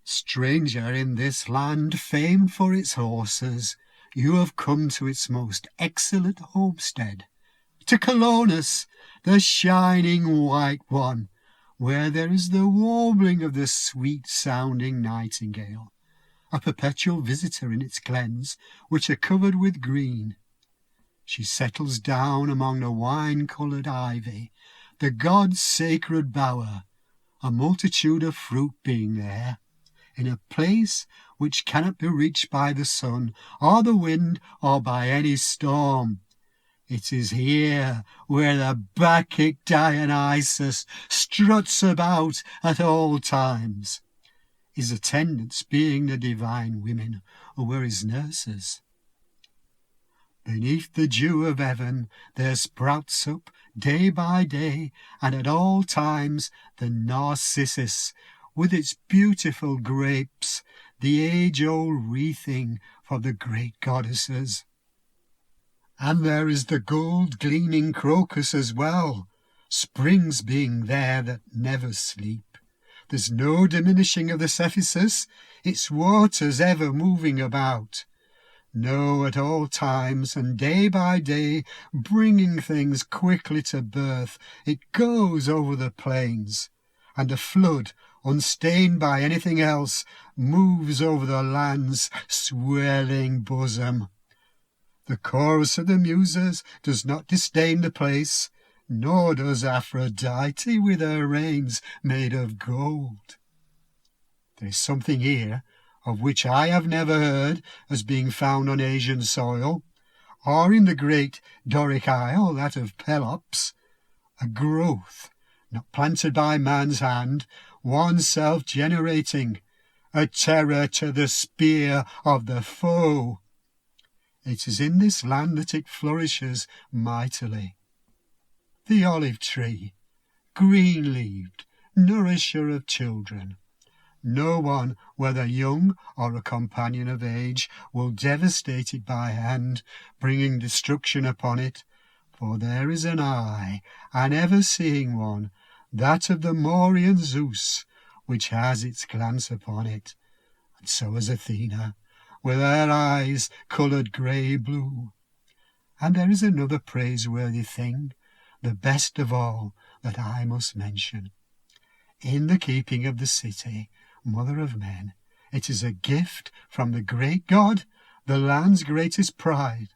Stranger in this land famed for its horses, you have come to its most excellent homestead, to Colonus, the shining white one, where there is the warbling of the sweet-sounding nightingale, a perpetual visitor in its glens, which are covered with green. She settles down among the wine-coloured ivy, the god's sacred bower, a multitude of fruit being there, in a place which cannot be reached by the sun, or the wind, or by any storm. It is here where the Bacchic Dionysus struts about at all times, his attendants being the divine women who were his nurses. Beneath the dew of heaven there sprouts up, day by day, and at all times, the narcissus, with its beautiful grapes, the age-old wreathing for the great goddesses. And there is the gold-gleaming crocus as well, springs being there that never sleep. There's no diminishing of the Cephisus, its waters ever moving about. No, at all times, and day by day, bringing things quickly to birth, it goes over the plains, and a flood, unstained by anything else, moves over the land's swelling bosom. The chorus of the Muses does not disdain the place, nor does Aphrodite with her reins made of gold. There is something here of which I have never heard as being found on Asian soil, or in the great Doric Isle, that of Pelops, a growth, not planted by man's hand, one self-generating, a terror to the spear of the foe. It is in this land that it flourishes mightily. The olive tree, green-leaved, nourisher of children. No one, whether young or a companion of age, will devastate it by hand, bringing destruction upon it, for there is an eye, an ever-seeing one, that of the Maurian Zeus, which has its glance upon it, and so has Athena, with her eyes coloured grey-blue. And there is another praiseworthy thing, the best of all, that I must mention. In the keeping of the city, mother of men, it is a gift from the great god, the land's greatest pride.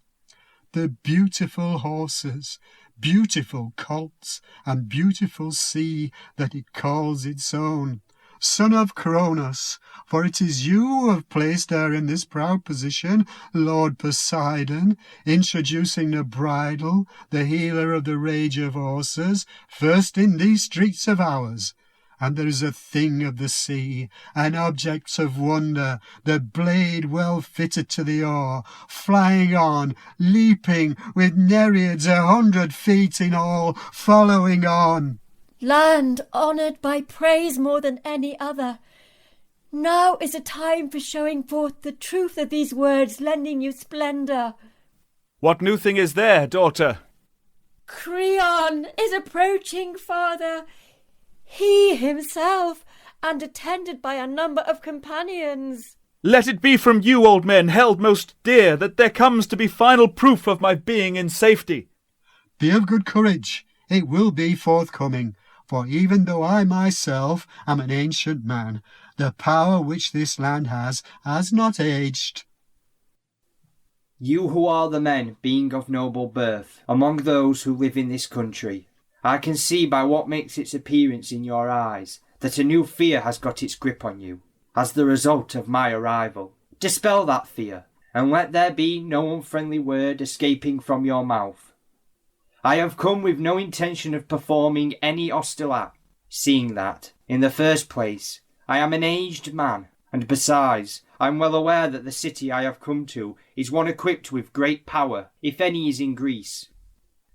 The beautiful horses, beautiful colts, and beautiful sea that it calls its own, son of Cronus, for it is you who have placed her in this proud position, Lord Poseidon, introducing the bridle, the healer of the rage of horses, first in these streets of ours. And there is a thing of the sea, an object of wonder, the blade well fitted to the oar, flying on, leaping, with nereids 100 feet in all, following on. Land honoured by praise more than any other, now is a time for showing forth the truth of these words, lending you splendour. What new thing is there, daughter? Creon is approaching, father. He himself, and attended by a number of companions. Let it be from you, old men, held most dear, that there comes to be final proof of my being in safety. Be of good courage, it will be forthcoming, for even though I myself am an ancient man, the power which this land has not aged. You who are the men, being of noble birth, among those who live in this country, I can see by what makes its appearance in your eyes that a new fear has got its grip on you, as the result of my arrival. Dispel that fear, and let there be no unfriendly word escaping from your mouth. I have come with no intention of performing any hostile act, seeing that, in the first place, I am an aged man, and besides, I am well aware that the city I have come to is one equipped with great power, if any is in Greece.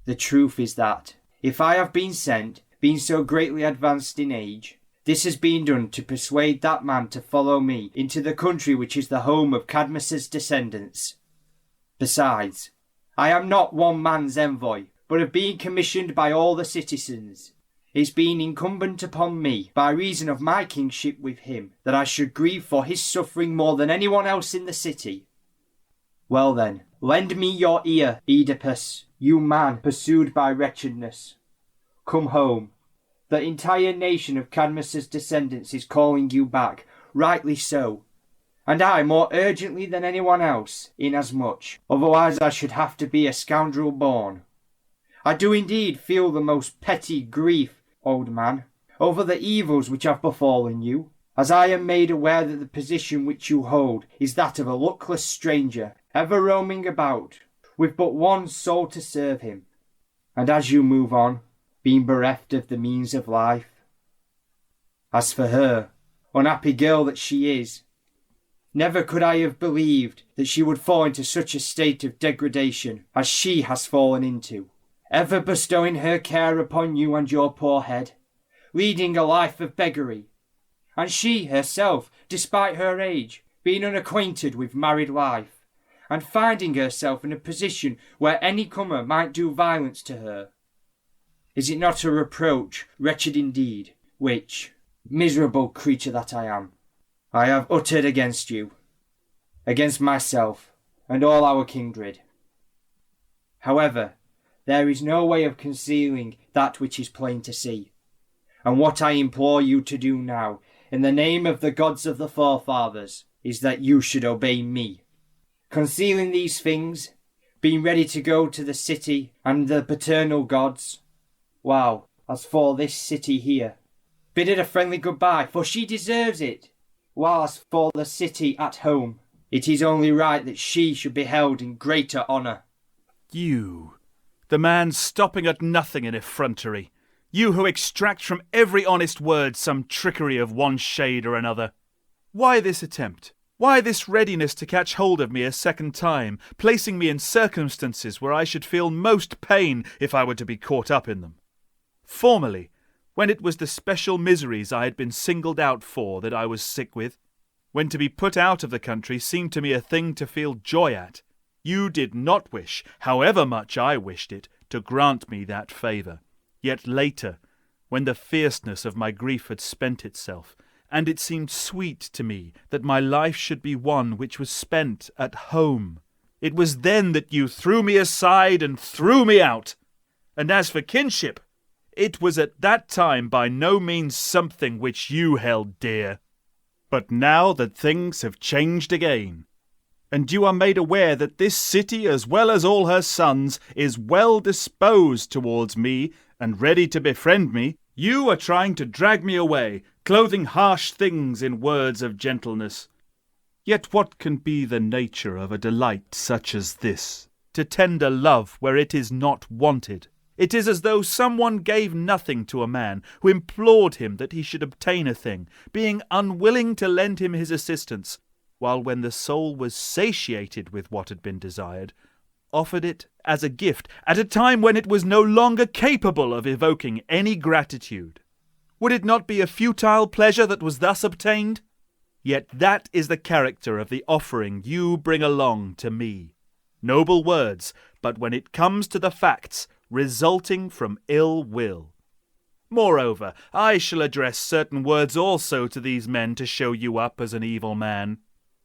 The truth is that, if I have been sent, being so greatly advanced in age, this has been done to persuade that man to follow me into the country which is the home of Cadmus's descendants. Besides, I am not one man's envoy, but have been commissioned by all the citizens. It's been incumbent upon me, by reason of my kingship with him, that I should grieve for his suffering more than anyone else in the city. Well then, lend me your ear, Oedipus, you man pursued by wretchedness. Come home. The entire nation of Cadmus's descendants is calling you back, rightly so, and I more urgently than anyone else, inasmuch, otherwise I should have to be a scoundrel born. I do indeed feel the most petty grief, old man, over the evils which have befallen you, as I am made aware that the position which you hold is that of a luckless stranger, ever roaming about, with but one soul to serve him, and as you move on, being bereft of the means of life. As for her, unhappy girl that she is, never could I have believed that she would fall into such a state of degradation as she has fallen into, ever bestowing her care upon you and your poor head, leading a life of beggary, and she herself, despite her age, being unacquainted with married life, and finding herself in a position where any comer might do violence to her. Is it not a reproach, wretched indeed, which, miserable creature that I am, I have uttered against you, against myself, and all our kindred? However, there is no way of concealing that which is plain to see, and what I implore you to do now, in the name of the gods of the forefathers, is that you should obey me. Concealing these things, being ready to go to the city and the paternal gods, while, as for this city here, bid it a friendly goodbye, for she deserves it, while as for the city at home, it is only right that she should be held in greater honour. You, the man stopping at nothing in effrontery, you who extract from every honest word some trickery of one shade or another. Why this attempt? Why this readiness to catch hold of me a second time, placing me in circumstances where I should feel most pain if I were to be caught up in them? Formerly, when it was the special miseries I had been singled out for that I was sick with, when to be put out of the country seemed to me a thing to feel joy at, you did not wish, however much I wished it, to grant me that favour. Yet later, when the fierceness of my grief had spent itself, and it seemed sweet to me that my life should be one which was spent at home, it was then that you threw me aside and threw me out. And as for kinship, it was at that time by no means something which you held dear. But now that things have changed again, and you are made aware that this city, as well as all her sons, is well disposed towards me and ready to befriend me, you are trying to drag me away, clothing harsh things in words of gentleness. Yet what can be the nature of a delight such as this, to tender love where it is not wanted? It is as though someone gave nothing to a man who implored him that he should obtain a thing, being unwilling to lend him his assistance, while when the soul was satiated with what had been desired, offered it as a gift at a time when it was no longer capable of evoking any gratitude. Would it not be a futile pleasure that was thus obtained? Yet that is the character of the offering you bring along to me. Noble words, but when it comes to the facts, resulting from ill will. Moreover, I shall address certain words also to these men to show you up as an evil man.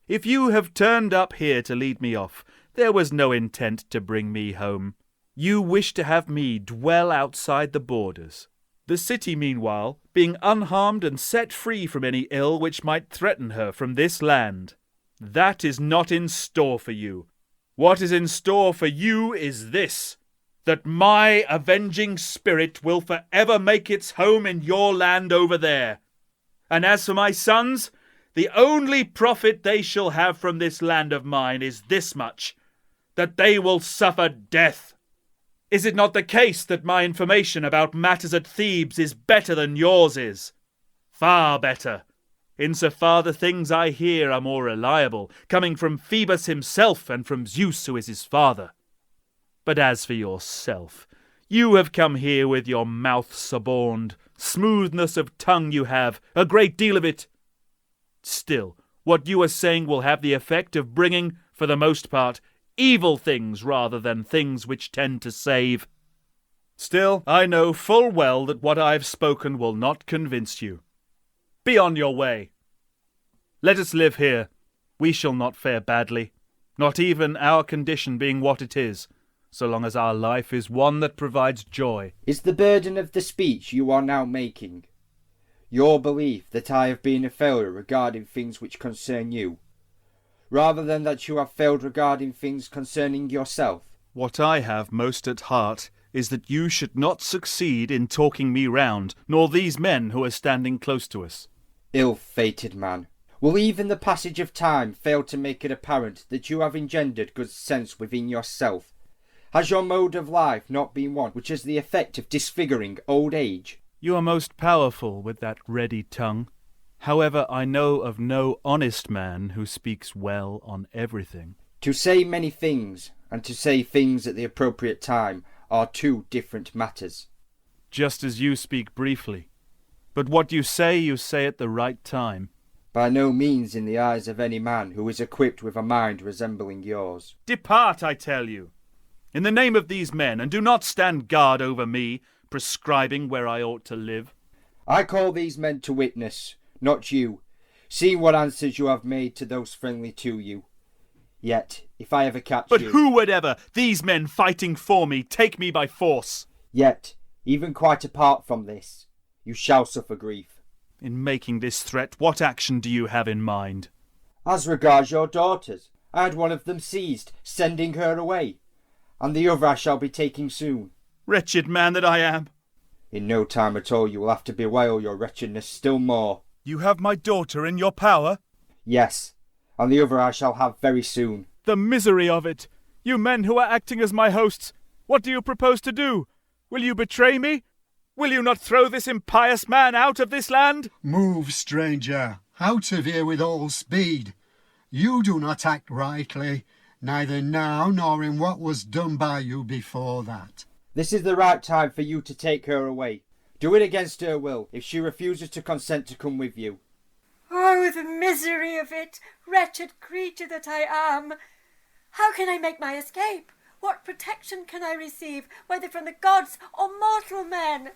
If you have turned up here to lead me off, there was no intent to bring me home. You wish to have me dwell outside the borders. The city, meanwhile, being unharmed and set free from any ill which might threaten her from this land. That is not in store for you. What is in store for you is this, that my avenging spirit will forever make its home in your land over there. And as for my sons, the only profit they shall have from this land of mine is this much, that they will suffer death. Is it not the case that my information about matters at Thebes is better than yours is? Far better. Insofar the things I hear are more reliable, coming from Phoebus himself and from Zeus who is his father. But as for yourself, you have come here with your mouth suborned, smoothness of tongue you have, a great deal of it. Still, what you are saying will have the effect of bringing, for the most part, evil things rather than things which tend to save. Still, I know full well that what I have spoken will not convince you. Be on your way. Let us live here. We shall not fare badly, not even our condition being what it is, so long as our life is one that provides joy. Is the burden of the speech you are now making your belief that I have been a failure regarding things which concern you, rather than that you have failed regarding things concerning yourself? What I have most at heart is that you should not succeed in talking me round, nor these men who are standing close to us. Ill-fated man, will even the passage of time fail to make it apparent that you have engendered good sense within yourself? Has your mode of life not been one which has the effect of disfiguring old age? You are most powerful with that ready tongue. However, I know of no honest man who speaks well on everything. To say many things, and to say things at the appropriate time, are two different matters. Just as you speak briefly. But what you say at the right time. By no means in the eyes of any man who is equipped with a mind resembling yours. Depart, I tell you, in the name of these men, and do not stand guard over me, prescribing where I ought to live. I call these men to witness, not you, seeing what answers you have made to those friendly to you. Yet, if I ever catch you... But who would ever, these men fighting for me, take me by force? Yet, even quite apart from this, you shall suffer grief. In making this threat, what action do you have in mind? As regards your daughters, I had one of them seized, sending her away, and the other I shall be taking soon. Wretched man that I am! In no time at all you will have to bewail your wretchedness still more. You have my daughter in your power? Yes, and the other I shall have very soon. The misery of it! You men who are acting as my hosts, what do you propose to do? Will you betray me? Will you not throw this impious man out of this land? Move, stranger, out of here with all speed. You do not act rightly, neither now nor in what was done by you before that. This is the right time for you to take her away. Do it against her will, if she refuses to consent to come with you. Oh, the misery of it, wretched creature that I am! How can I make my escape? What protection can I receive, whether from the gods or mortal men?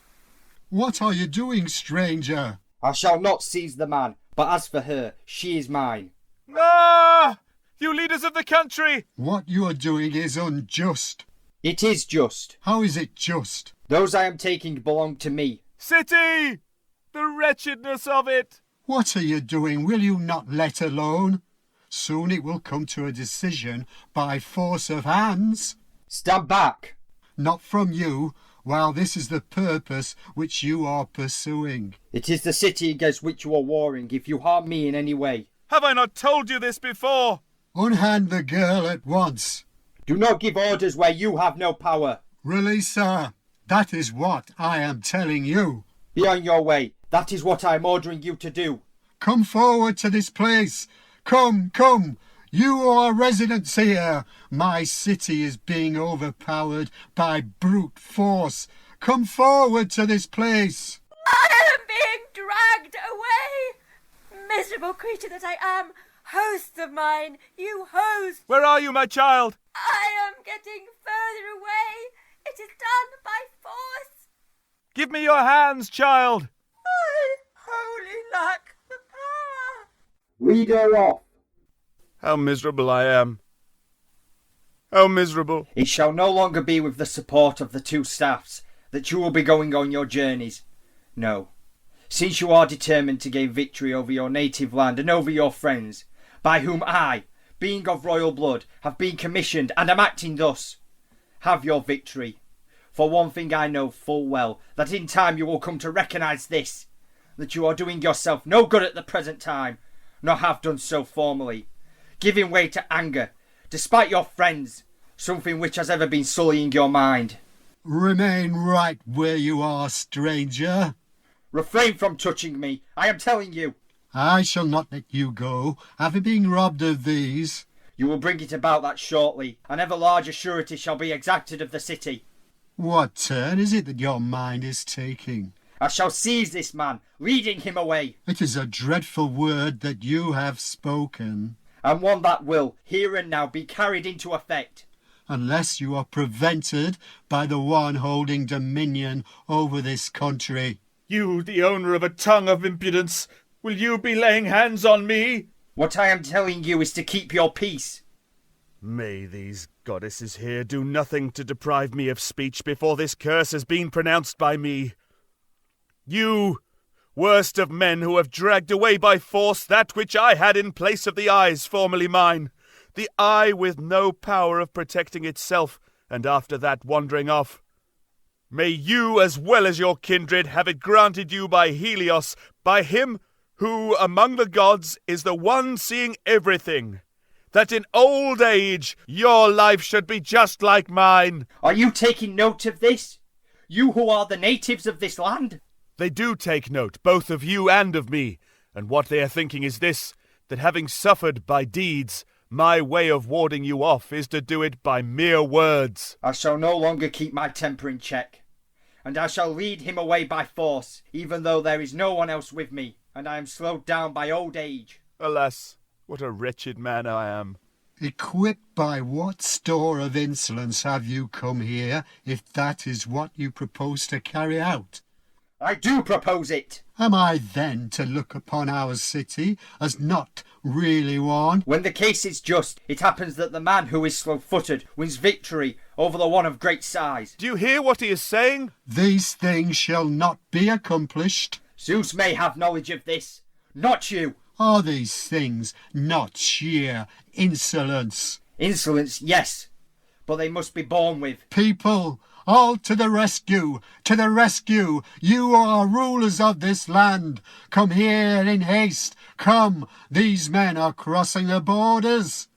What are you doing, stranger? I shall not seize the man, but as for her, she is mine. Ah! You leaders of the country! What you are doing is unjust. It is just. How is it just? Those I am taking belong to me. City! The wretchedness of it! What are you doing? Will you not let alone? Soon it will come to a decision by force of hands. Stand back! Not from you, while this is the purpose which you are pursuing. It is the city against which you are warring if you harm me in any way. Have I not told you this before? Unhand the girl at once. Do not give orders where you have no power. Release her. That is what I am telling you. Be on your way. That is what I am ordering you to do. Come forward to this place. Come, come. You are residents here. My city is being overpowered by brute force. Come forward to this place. I am being dragged away! Miserable creature that I am! Hosts of mine, you hosts! Where are you, my child? I am getting further away! It is done by force! Give me your hands, child! I wholly lack the power! Lead her off. How miserable I am. How miserable. It shall no longer be with the support of the two staffs that you will be going on your journeys. No, since you are determined to gain victory over your native land and over your friends, by whom I, being of royal blood, have been commissioned and am acting thus, have your victory. For one thing I know full well, that in time you will come to recognise this, that you are doing yourself no good at the present time, nor have done so formerly, giving way to anger, despite your friends, something which has ever been sullying your mind. Remain right where you are, stranger. Refrain from touching me, I am telling you. I shall not let you go, having been robbed of these. You will bring it about that shortly, and ever larger surety shall be exacted of the city. What turn is it that your mind is taking? I shall seize this man, leading him away. It is a dreadful word that you have spoken. And one that will, here and now, be carried into effect. unless you are prevented by the one holding dominion over this country. You, the owner of a tongue of impudence, will you be laying hands on me? What I am telling you is to keep your peace. May these goddesses here do nothing to deprive me of speech before this curse has been pronounced by me. You, worst of men who have dragged away by force that which I had in place of the eyes formerly mine, the eye with no power of protecting itself, and after that wandering off. May you, as well as your kindred, have it granted you by Helios, by him who, among the gods, is the one seeing everything, that in old age your life should be just like mine. Are you taking note of this? You who are the natives of this land? They do take note, both of you and of me, and what they are thinking is this, that having suffered by deeds, my way of warding you off is to do it by mere words. I shall no longer keep my temper in check, and I shall lead him away by force, even though there is no one else with me, and I am slowed down by old age. Alas, what a wretched man I am. Equipped by what store of insolence have you come here, if that is what you propose to carry out? I do propose it. Am I then to look upon our city as not really one? When the case is just, it happens that the man who is slow-footed wins victory over the one of great size. Do you hear what he is saying? These things shall not be accomplished. Zeus may have knowledge of this, not you. Are these things not sheer insolence? Insolence, yes, but they must be borne with. People, all to the rescue! To the rescue! You who are rulers of this land! Come here in haste! Come! These men are crossing the borders!